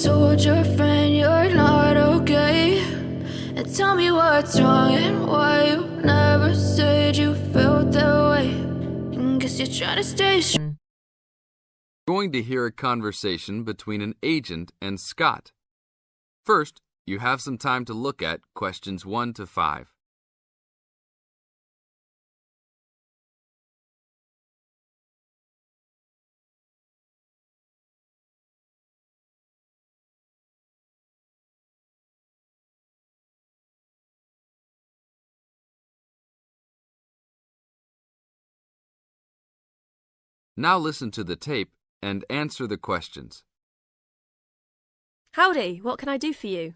told your friend you're not okay? And tell me what's wrong and why you never said you felt that way. And guess you're trying to stay strong. Going to hear a conversation between an agent and Scott. First, you have some time to look at questions 1 to 5. Now listen to the tape and answer the questions. Howdy, what can I do for you?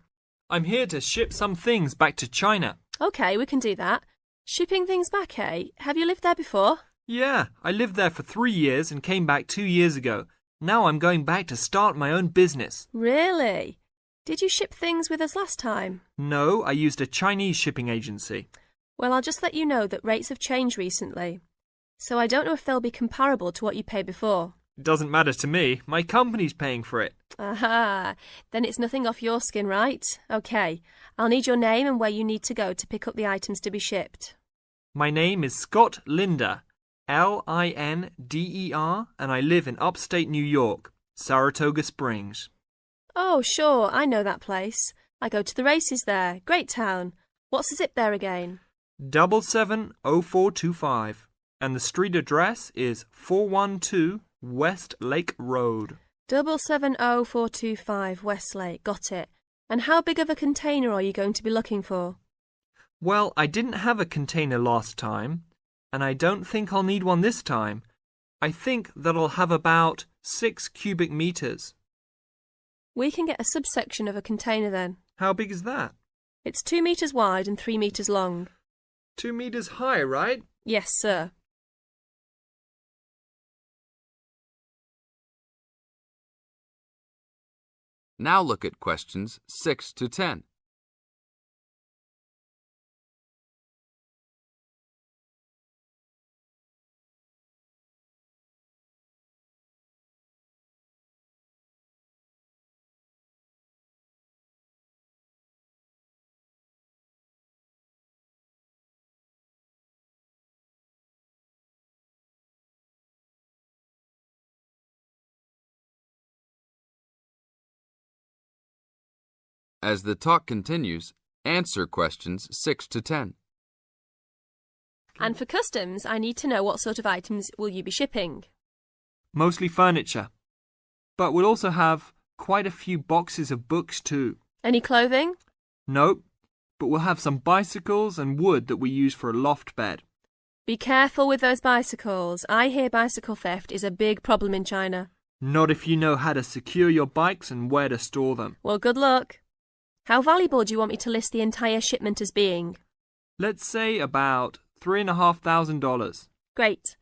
I'm here to ship some things back to China. Okay, we can do that. Shipping things back, eh? Have you lived there before? Yeah, I lived there for 3 years and came back 2 years ago. Now I'm going back to start my own business. Really? Did you ship things with us last time? No, I used a Chinese shipping agency. Well, I'll just let you know that rates have changed recently. So I don't know if they'll be comparable to what you paid before. It doesn't matter to me. My company's paying for it. Aha, then it's nothing off your skin, right? Okay, I'll need your name and where you need to go to pick up the items to be shipped. My name is Scott Linder, Linder, and I live in upstate New York, Saratoga Springs. Oh, sure, I know that place. I go to the races there. Great town. What's the zip there again? 770425. And the street address is 412 West Lake Road. 770425 Westlake, got it. And how big of a container are you going to be looking for? Well, I didn't have a container last time, and I don't think I'll need one this time. I think that I'll have about 6 cubic meters. We can get a subsection of a container then. How big is that? It's 2 meters wide and 3 meters long. 2 meters high, right? Yes, sir. Now look at questions 6 to 10. As the talk continues, answer questions 6 to 10. And for customs, I need to know what sort of items will you be shipping? Mostly furniture. But we'll also have quite a few boxes of books too. Any clothing? Nope, but we'll have some bicycles and wood that we use for a loft bed. Be careful with those bicycles. I hear bicycle theft is a big problem in China. Not if you know how to secure your bikes and where to store them. Well, good luck. How valuable do you want me to list the entire shipment as being? Let's say about $3,500. Great.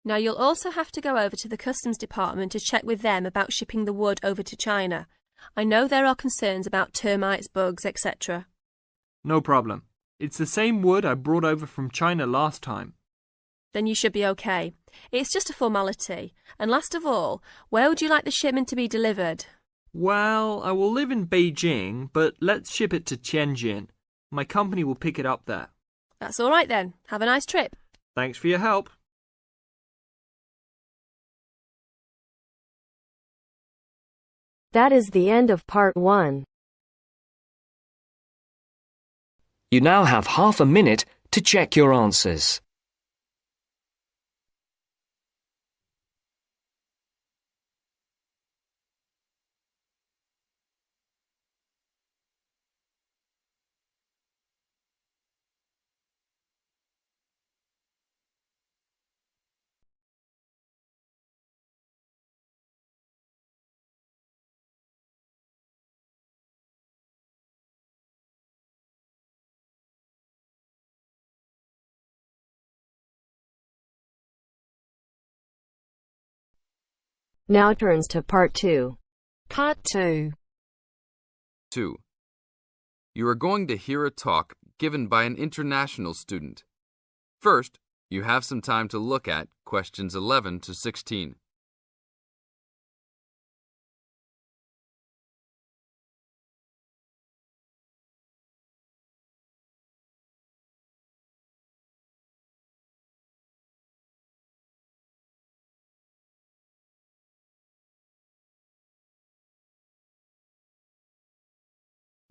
Now you'll also have to go over to the customs department to check with them about shipping the wood over to China. I know there are concerns about termites, bugs, etc. No problem. It's the same wood I brought over from China last time. Then you should be okay. It's just a formality. And last of all, where would you like the shipment to be delivered? Well, I will live in Beijing, but let's ship it to Tianjin. My company will pick it up there. That's all right then. Have a nice trip. Thanks for your help. That is the end of part 1. You now have half a minute to check your answers. Now turns to part 2. Part 2. 2. You are going to hear a talk given by an international student. First, you have some time to look at questions 11 to 16.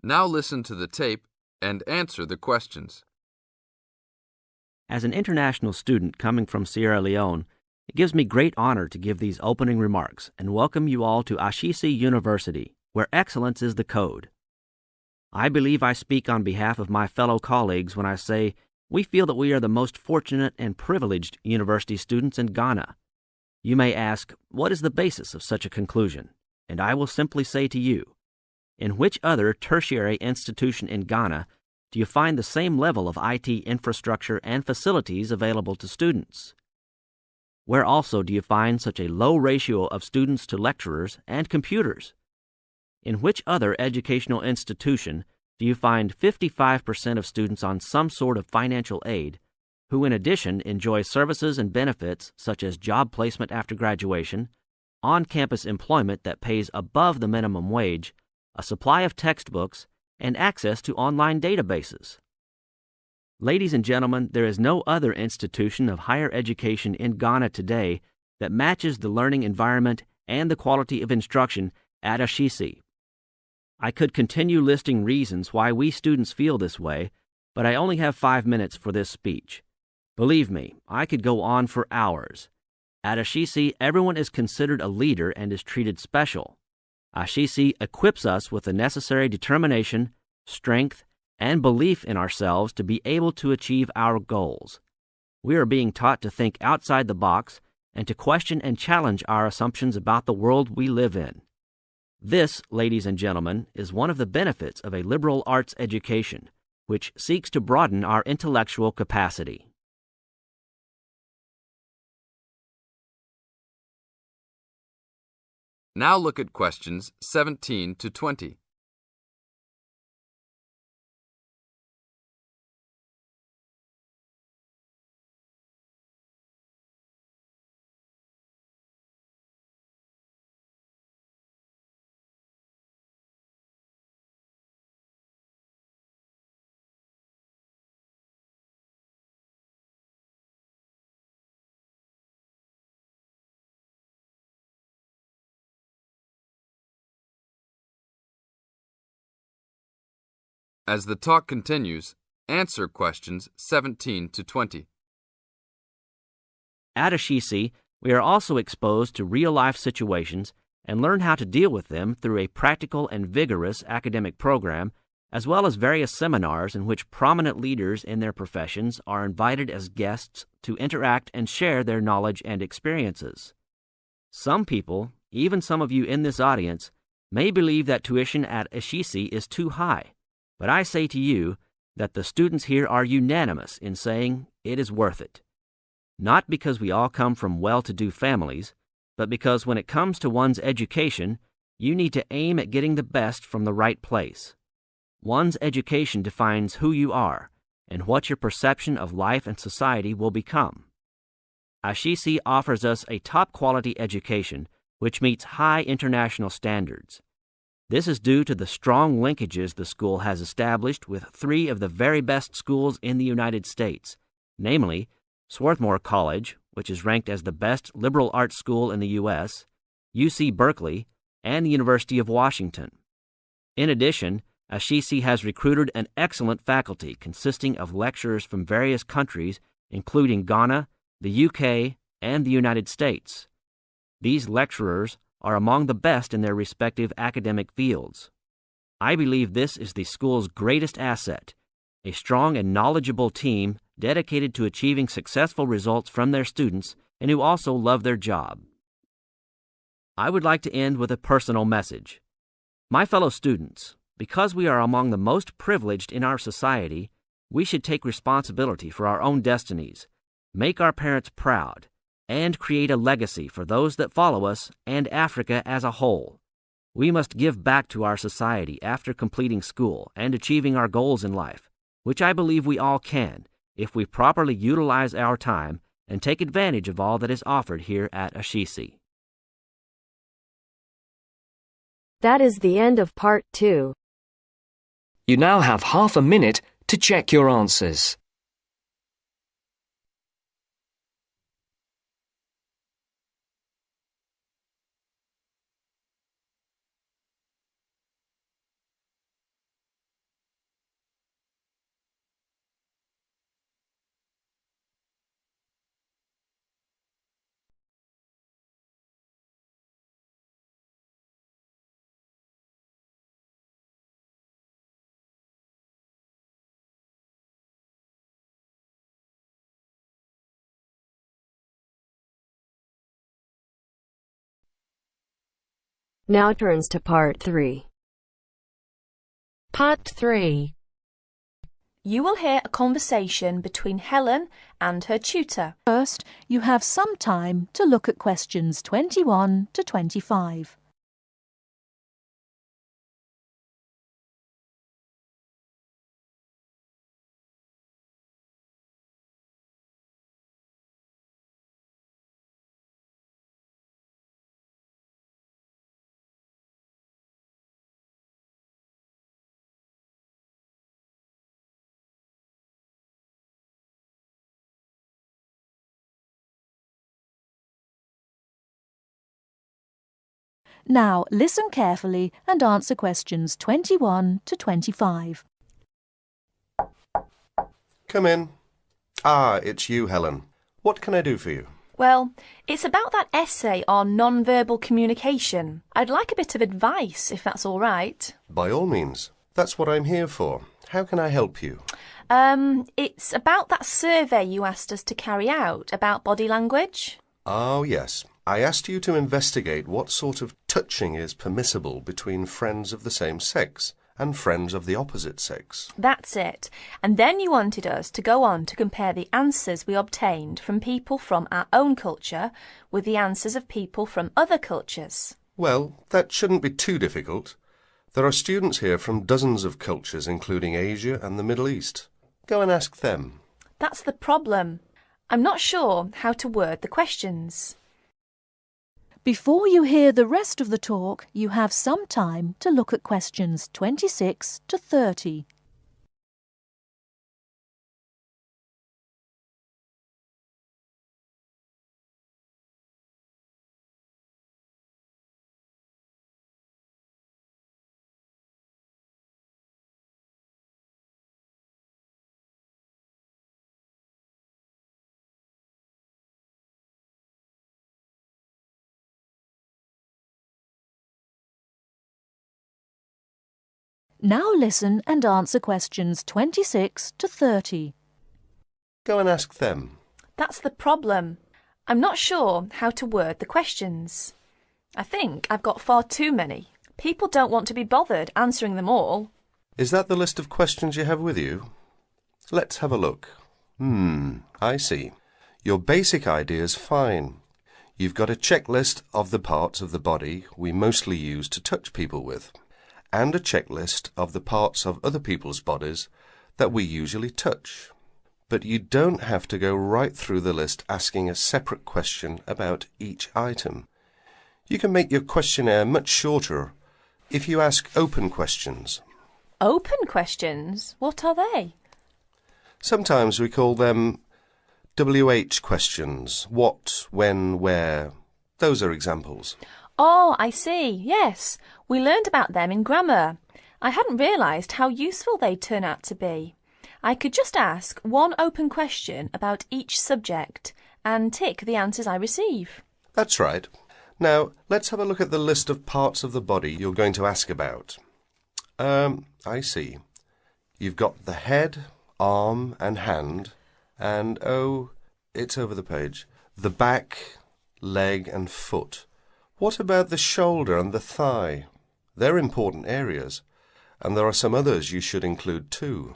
Now listen to the tape and answer the questions. As an international student coming from Sierra Leone, it gives me great honor to give these opening remarks and welcome you all to Ashesi University, where excellence is the code. I believe I speak on behalf of my fellow colleagues when I say we feel that we are the most fortunate and privileged university students in Ghana. You may ask, what is the basis of such a conclusion? And I will simply say to you, in which other tertiary institution in Ghana do you find the same level of IT infrastructure and facilities available to students? Where also do you find such a low ratio of students to lecturers and computers? In which other educational institution do you find 55% of students on some sort of financial aid, who in addition enjoy services and benefits such as job placement after graduation, on-campus employment that pays above the minimum wage, a supply of textbooks, and access to online databases? Ladies and gentlemen, there is no other institution of higher education in Ghana today that matches the learning environment and the quality of instruction at Ashesi. I could continue listing reasons why we students feel this way, but I only have 5 minutes for this speech. Believe me, I could go on for hours. At Ashesi, everyone is considered a leader and is treated special. Ashesi equips us with the necessary determination, strength, and belief in ourselves to be able to achieve our goals. We are being taught to think outside the box and to question and challenge our assumptions about the world we live in. This, ladies and gentlemen, is one of the benefits of a liberal arts education, which seeks to broaden our intellectual capacity. Now look at questions 17 to 20. As the talk continues, answer questions 17 to 20. At Ashesi, we are also exposed to real-life situations and learn how to deal with them through a practical and vigorous academic program, as well as various seminars in which prominent leaders in their professions are invited as guests to interact and share their knowledge and experiences. Some people, even some of you in this audience, may believe that tuition at Ashesi is too high, but I say to you that the students here are unanimous in saying it is worth it. Not because we all come from well-to-do families, but because when it comes to one's education, you need to aim at getting the best from the right place. One's education defines who you are and what your perception of life and society will become. Ashesi offers us a top-quality education which meets high international standards. This is due to the strong linkages the school has established with 3 of the very best schools in the United States, namely Swarthmore College, which is ranked as the best liberal arts school in the U.S., UC Berkeley, and the University of Washington. In addition, Ashesi has recruited an excellent faculty consisting of lecturers from various countries, including Ghana, the UK, and the United States. These lecturers are among the best in their respective academic fields. I believe this is the school's greatest asset, a strong and knowledgeable team dedicated to achieving successful results from their students and who also love their job. I would like to end with a personal message. My fellow students, because we are among the most privileged in our society, we should take responsibility for our own destinies, make our parents proud, and create a legacy for those that follow us and Africa as a whole. We must give back to our society after completing school and achieving our goals in life, which I believe we all can if we properly utilize our time and take advantage of all that is offered here at Ashesi. That is the end of part 2. You now have half a minute to check your answers. Now turns to part 3. Part 3. You will hear a conversation between Helen and her tutor. First, you have some time to look at questions 21 to 25. Now, listen carefully and answer questions 21 to 25. Come in. Ah, it's you, Helen. What can I do for you? Well, it's about that essay on non-verbal communication. I'd like a bit of advice, if that's all right. By all means. That's what I'm here for. How can I help you? It's about that survey you asked us to carry out about body language. Oh, yes. I asked you to investigate what sort of touching is permissible between friends of the same sex and friends of the opposite sex. That's it. And then you wanted us to go on to compare the answers we obtained from people from our own culture with the answers of people from other cultures. Well, that shouldn't be too difficult. There are students here from dozens of cultures, including Asia and the Middle East. Go and ask them. That's the problem. I'm not sure how to word the questions. Before you hear the rest of the talk, you have some time to look at questions 26 to 30. Now listen and answer questions 26 to 30. Go and ask them. That's the problem. I'm not sure how to word the questions. I think I've got far too many. People don't want to be bothered answering them all. Is that the list of questions you have with you? Let's have a look. I see. Your basic idea is fine. You've got a checklist of the parts of the body we mostly use to touch people with, and a checklist of the parts of other people's bodies that we usually touch. But you don't have to go right through the list asking a separate question about each item. You can make your questionnaire much shorter if you ask open questions. Open questions? What are they? Sometimes we call them WH questions. What, when, where. Those are examples. Oh, I see. Yes, we learned about them in grammar. I hadn't realised how useful they'd turn out to be. I could just ask one open question about each subject and tick the answers I receive. That's right. Now, let's have a look at the list of parts of the body you're going to ask about. I see. You've got the head, arm and hand, and, oh, it's over the page, the back, leg and foot. What about the shoulder and the thigh? They're important areas, and there are some others you should include too.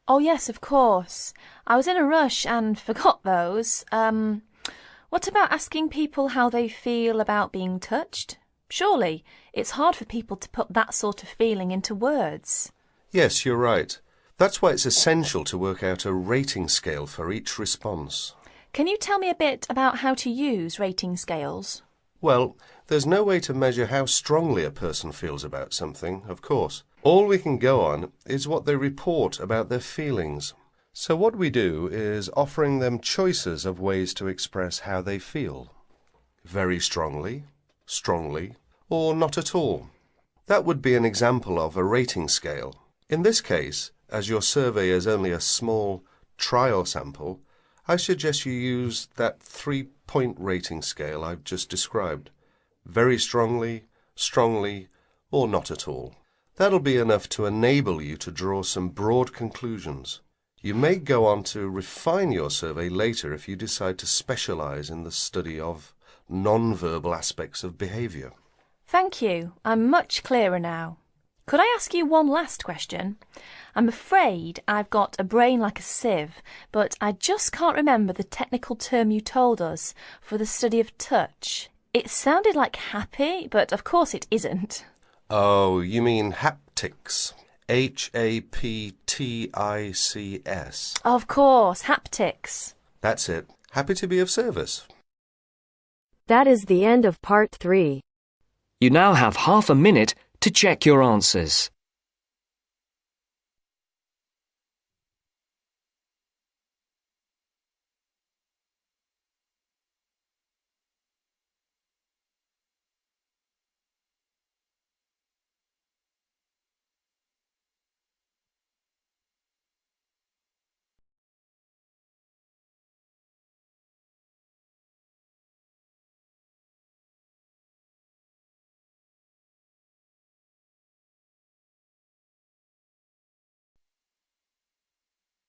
Oh, yes, of course. I was in a rush and forgot those. What about asking people how they feel about being touched? Surely it's hard for people to put that sort of feeling into words. Yes, you're right. That's why it's essential to work out a rating scale for each response. Can you tell me a bit about how to use rating scales? Well, there's no way to measure how strongly a person feels about something, of course. All we can go on is what they report about their feelings. So what we do is offering them choices of ways to express how they feel. Very strongly, strongly, or not at all. That would be an example of a rating scale. In this case, as your survey is only a small trial sample, I suggest you use that 3-point rating scale I've just described. Very strongly, strongly, or not at all. That'll be enough to enable you to draw some broad conclusions. You may go on to refine your survey later if you decide to specialize in the study of non-verbal aspects of behavior. Thank you. I'm much clearer now. Could I ask you one last question? I'm afraid I've got a brain like a sieve, but I just can't remember the technical term you told us for the study of touch. It sounded like happy, but of course it isn't. Oh, you mean haptics. Haptics. Of course, haptics. That's it. Happy to be of service. That is the end of part 3. You now have half a minute to check your answers.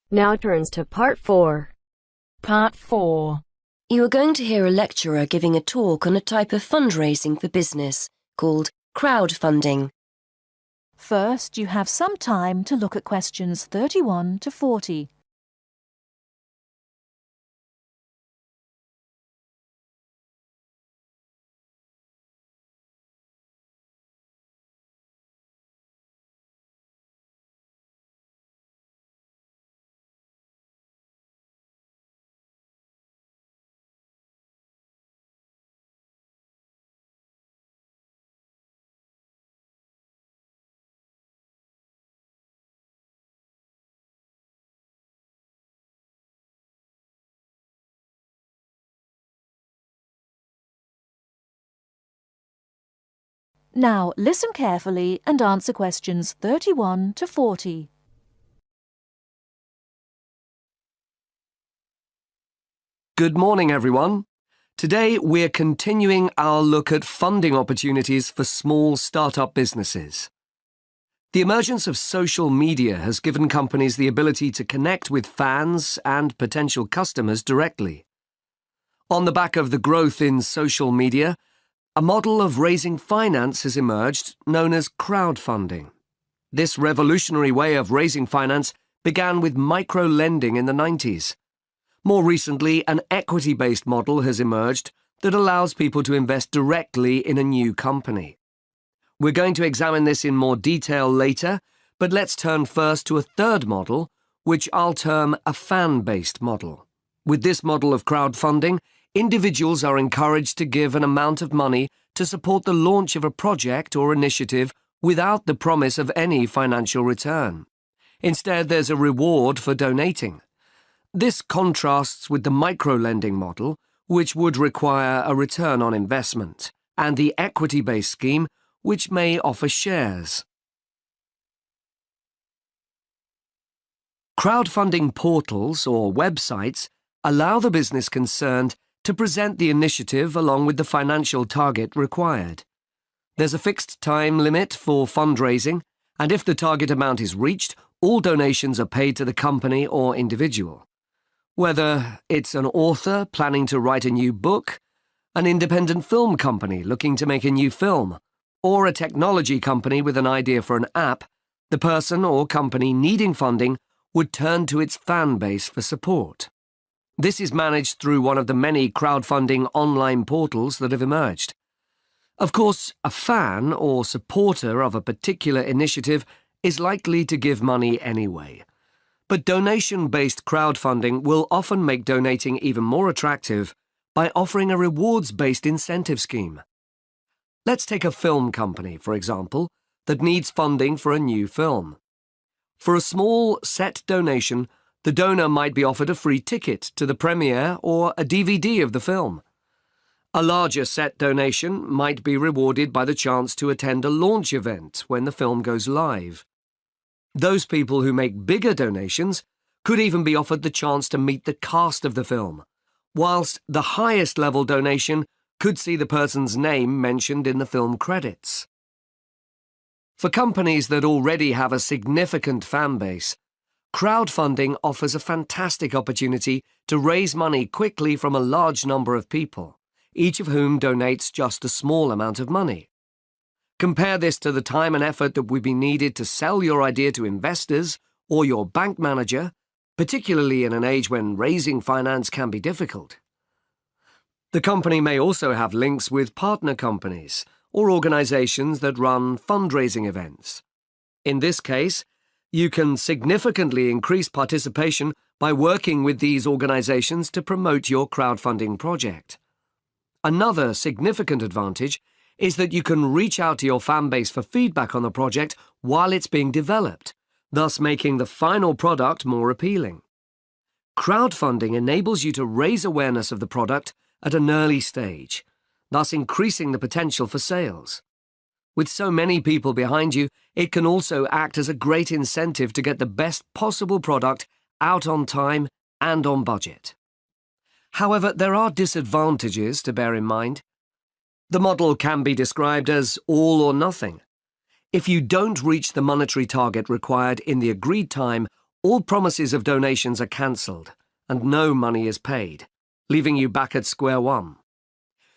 Now turns to part 4. Part 4. You are going to hear a lecturer giving a talk on a type of fundraising for business called crowdfunding. First, you have some time to look at questions 31 to 40. Now listen carefully and answer questions 31 to 40. Good morning, everyone. Today we're continuing our look at funding opportunities for small startup businesses. The emergence of social media has given companies the ability to connect with fans and potential customers directly. On the back of the growth in social media, a model of raising finance has emerged known as crowdfunding. This revolutionary way of raising finance began with micro-lending in the 90s. More recently, an equity-based model has emerged that allows people to invest directly in a new company. We're going to examine this in more detail later, but let's turn first to a third model, which I'll term a fan-based model. With this model of crowdfunding, individuals are encouraged to give an amount of money to support the launch of a project or initiative without the promise of any financial return. Instead, there's a reward for donating. This contrasts with the micro-lending model, which would require a return on investment, and the equity-based scheme, which may offer shares. Crowdfunding portals or websites allow the business concerned to present the initiative along with the financial target required. There's a fixed time limit for fundraising, and if the target amount is reached, all donations are paid to the company or individual. Whether it's an author planning to write a new book, an independent film company looking to make a new film, or a technology company with an idea for an app, the person or company needing funding would turn to its fan base for support. This is managed through one of the many crowdfunding online portals that have emerged. Of course, a fan or supporter of a particular initiative is likely to give money anyway. But donation-based crowdfunding will often make donating even more attractive by offering a rewards-based incentive scheme. Let's take a film company, for example, that needs funding for a new film. For a small set donation, the donor might be offered a free ticket to the premiere or a DVD of the film. A larger set donation might be rewarded by the chance to attend a launch event when the film goes live. Those people who make bigger donations could even be offered the chance to meet the cast of the film, whilst the highest level donation could see the person's name mentioned in the film credits. For companies that already have a significant fan base, crowdfunding offers a fantastic opportunity to raise money quickly from a large number of people, each of whom donates just a small amount of money. Compare this to the time and effort that would be needed to sell your idea to investors or your bank manager, particularly in an age when raising finance can be difficult. The company may also have links with partner companies or organizations that run fundraising events. In this case, you can significantly increase participation by working with these organizations to promote your crowdfunding project. Another significant advantage is that you can reach out to your fan base for feedback on the project while it's being developed, thus making the final product more appealing. Crowdfunding enables you to raise awareness of the product at an early stage, thus increasing the potential for sales. With so many people behind you, it can also act as a great incentive to get the best possible product out on time and on budget. However, there are disadvantages to bear in mind. The model can be described as all or nothing. If you don't reach the monetary target required in the agreed time, all promises of donations are cancelled and no money is paid, leaving you back at square one.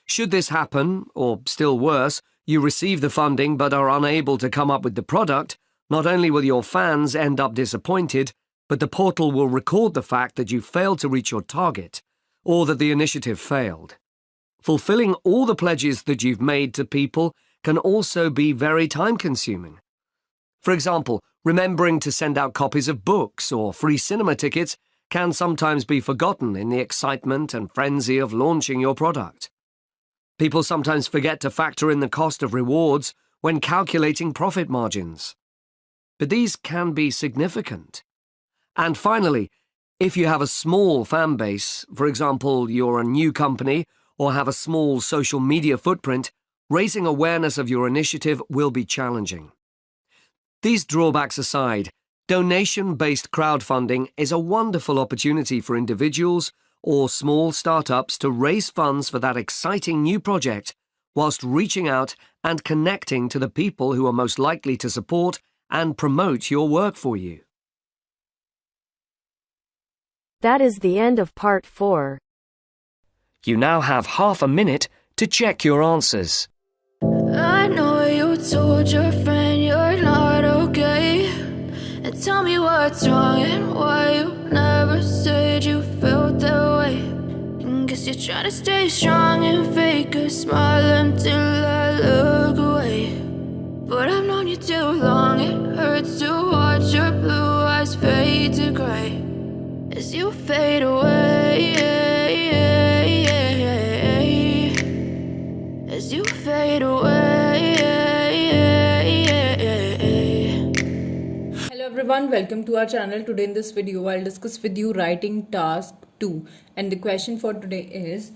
Should this happen, or still worse, you receive the funding but are unable to come up with the product, not only will your fans end up disappointed, but the portal will record the fact that you failed to reach your target, or that the initiative failed. Fulfilling all the pledges that you've made to people can also be very time-consuming. For example, remembering to send out copies of books or free cinema tickets can sometimes be forgotten in the excitement and frenzy of launching your product. People sometimes forget to factor in the cost of rewards when calculating profit margins. But these can be significant. And finally, if you have a small fan base, for example, you're a new company or have a small social media footprint, raising awareness of your initiative will be challenging. These drawbacks aside, donation-based crowdfunding is a wonderful opportunity for individuals or small startups to raise funds for that exciting new project whilst reaching out and connecting to the people who are most likely to support and promote your work for you. That is the end of part 4. You now have half a minute to check your answers. I know you told your friend you're not okay, and tell me what's wrong and why you never said you felt that way. And guess you're trying to stay strong and fake a smile until I look away. But I've known you too long, it hurts to watch your blue eyes fade to gray as you fade away, as you fade away. Hello everyone, welcome to our channel. Today in this video I'll discuss with you writing task 2, and the question for today is: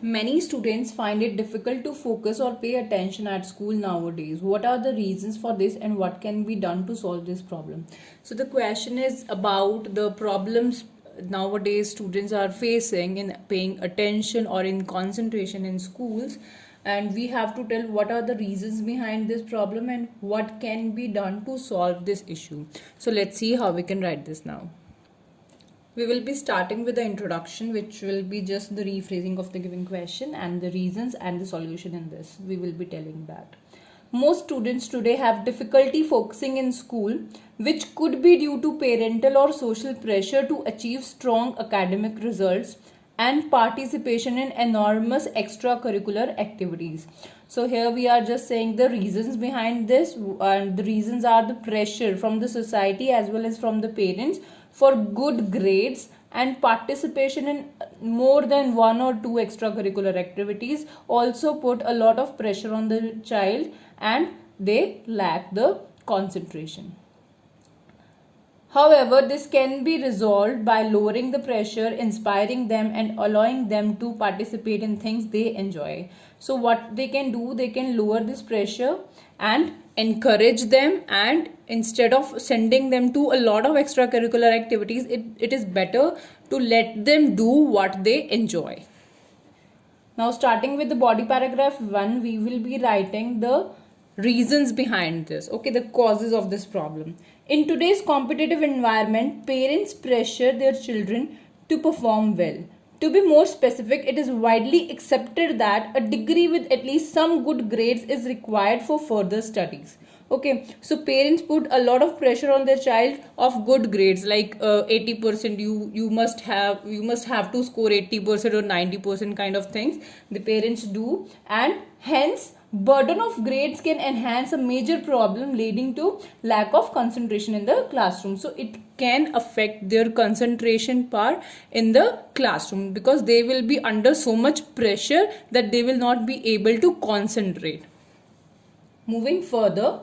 many students find it difficult to focus or pay attention at school nowadays. What are the reasons for this and what can be done to solve this problem? So the question is about the problems nowadays students are facing in paying attention or in concentration in schools, and we have to tell what are the reasons behind this problem and what can be done to solve this issue. So let's see how we can write this now. We will be starting with the introduction, which will be just the rephrasing of the given question and the reasons and the solution in this. We will be telling that. Most students today have difficulty focusing in school, which could be due to parental or social pressure to achieve strong academic results and participation in enormous extracurricular activities. So here we are just saying the reasons behind this, and the reasons are the pressure from the society as well as from the parents for good grades and participation in more than 1 or 2 extracurricular activities also put a lot of pressure on the child and they lack the concentration. However, this can be resolved by lowering the pressure, inspiring them and allowing them to participate in things they enjoy. So what they can do, they can lower this pressure and encourage them, and instead of sending them to a lot of extracurricular activities, it is better to let them do what they enjoy. Now starting with the body paragraph 1, we will be writing the reasons behind this, okay, the causes of this problem. In today's competitive environment, parents pressure their children to perform well. To be more specific, it is widely accepted that a degree with at least some good grades is required for further studies. Okay, so parents put a lot of pressure on their child of good grades, like 80%. You must have to score 80% or 90% kind of things. The parents do, and hence burden of grades can enhance a major problem leading to lack of concentration in the classroom. So it can affect their concentration power in the classroom because they will be under so much pressure that they will not be able to concentrate. Moving further,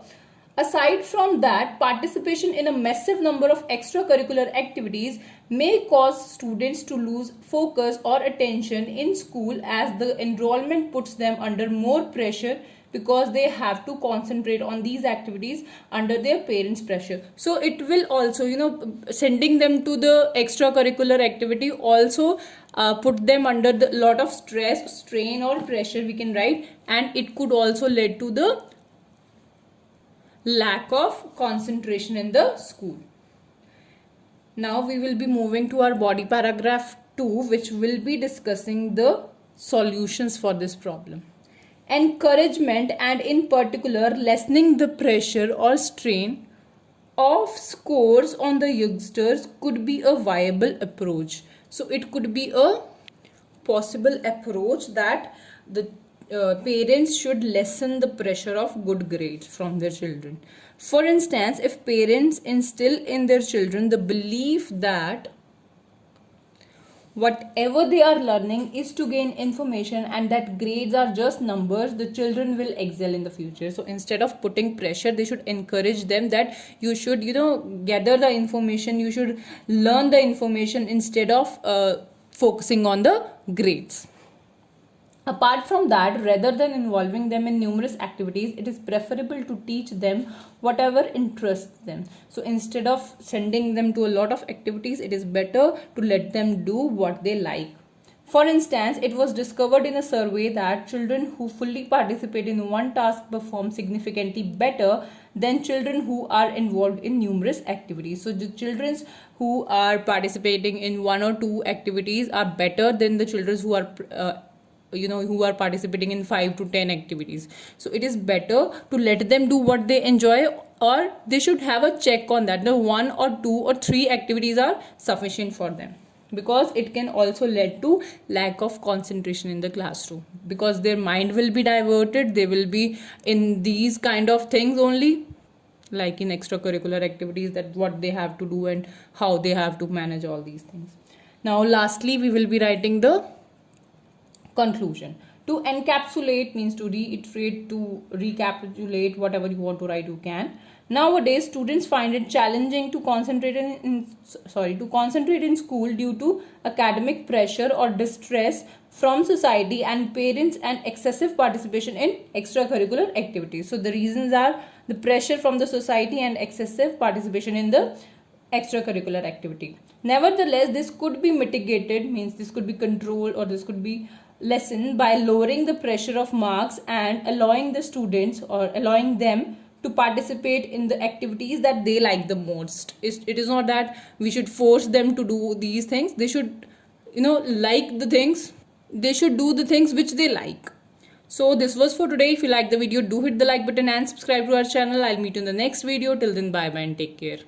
aside from that, participation in a massive number of extracurricular activities may cause students to lose focus or attention in school, as the enrollment puts them under more pressure because they have to concentrate on these activities under their parents' pressure. So it will also, sending them to the extracurricular activity also put them under a lot of stress, strain or pressure, we can write, and it could also lead to the lack of concentration in the school. Now we will be moving to our body paragraph 2, which will be discussing the solutions for this problem. Encouragement, and in particular lessening the pressure or strain of scores on the youngsters, could be a viable approach. So it could be a possible approach that the parents should lessen the pressure of good grades from their children. For instance, if parents instill in their children the belief that whatever they are learning is to gain information and that grades are just numbers, the children will excel in the future. So instead of putting pressure, they should encourage them that you should, gather the information, you should learn the information instead of focusing on the grades. Apart from that, rather than involving them in numerous activities, it is preferable to teach them whatever interests them. So instead of sending them to a lot of activities, it is better to let them do what they like. For instance, it was discovered in a survey that children who fully participate in one task perform significantly better than children who are involved in numerous activities. So the children who are participating in one or two activities are better than the children who are participating in 5 to 10 activities. So it is better to let them do what they enjoy, or they should have a check on that. The 1 or 2 or 3 activities are sufficient for them, because it can also lead to lack of concentration in the classroom, because their mind will be diverted. They will be in these kind of things only, like in extracurricular activities, that what they have to do and how they have to manage all these things. Now lastly, we will be writing the conclusion. To encapsulate means to reiterate, to recapitulate, whatever you want to write you can. Nowadays, students find it challenging to concentrate in school due to academic pressure or distress from society and parents, and excessive participation in extracurricular activities. So the reasons are the pressure from the society and excessive participation in the extracurricular activity. Nevertheless, this could be mitigated, means this could be controlled, or this could be lessened by lowering the pressure of marks and allowing the students, or allowing them to participate in the activities that they like the most. It is not that we should force them to do these things. They should like the things. They should do the things which they like. So this was for today. If you like the video, do hit the like button and subscribe to our channel. I'll meet you in the next video. Till then, bye bye and take care.